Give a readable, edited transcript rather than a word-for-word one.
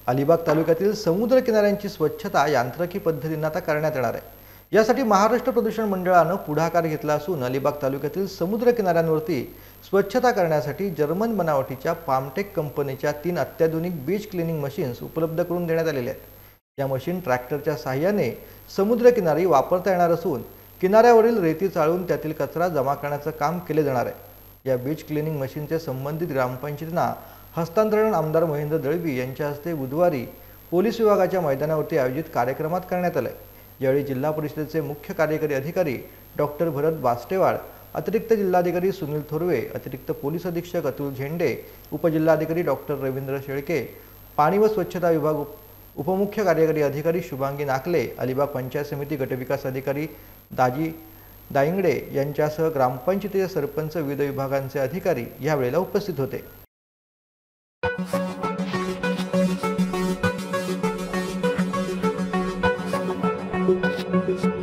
अलिबाग तालुक्यातील समुद्र किनाऱ्यांची स्वच्छता यांत्रिकी पद्धतीने आता करण्यात येणार आहे। यासाठी महाराष्ट्र प्रदूषण मंडळाने पुढाकार घेतला असून अलिबाग तालुक्यातील समुद्र किनाऱ्यांवरती स्वच्छता करण्यासाठी जर्मन बनावटीच्या फार्मटेक कंपनीच्या 3 अत्याधुनिक बीच क्लीनिंग मशीन्स उपलब्ध करून देण्यात आलेल्या आहेत। या मशीन ट्रॅक्टरच्या सहाय्याने समुद्र किनारी वापरता येणार असून किनाऱ्यावरील रेती चाळून त्यातील कचरा जमा करण्याचे काम केले जाणार आहे। या बीच क्लीनिंग मशीनचे संबंधित ग्रामपंचायतींना हस्तांतरण आमदार महेंद्र दळवी यांच्या हस्ते बुधवारी पोलीस विभागाच्या मैदानावरती आयोजित कार्यक्रमात करण्यात आले। यावेळी जिल्हा परिषदेचे मुख्य कार्यकारी अधिकारी डॉक्टर भरत बास्टेवाड, अतिरिक्त जिल्हाधिकारी सुनील थोरवे, अतिरिक्त पोलीस अधीक्षक अतुल झेंडे, उपजिल्हाधिकारी डॉक्टर रवींद्र शेळके, पाणी व स्वच्छता विभाग उपमुख्य कार्यकारी अधिकारी शुभांगी नाकले, अलिबाग पंचायत समिती गटविकास अधिकारी दाजी दायंगडे यांच्यासह ग्रामपंचायतीचे सरपंच, विविध विभागांचे अधिकारी यावेळेला उपस्थित होते। Thank you.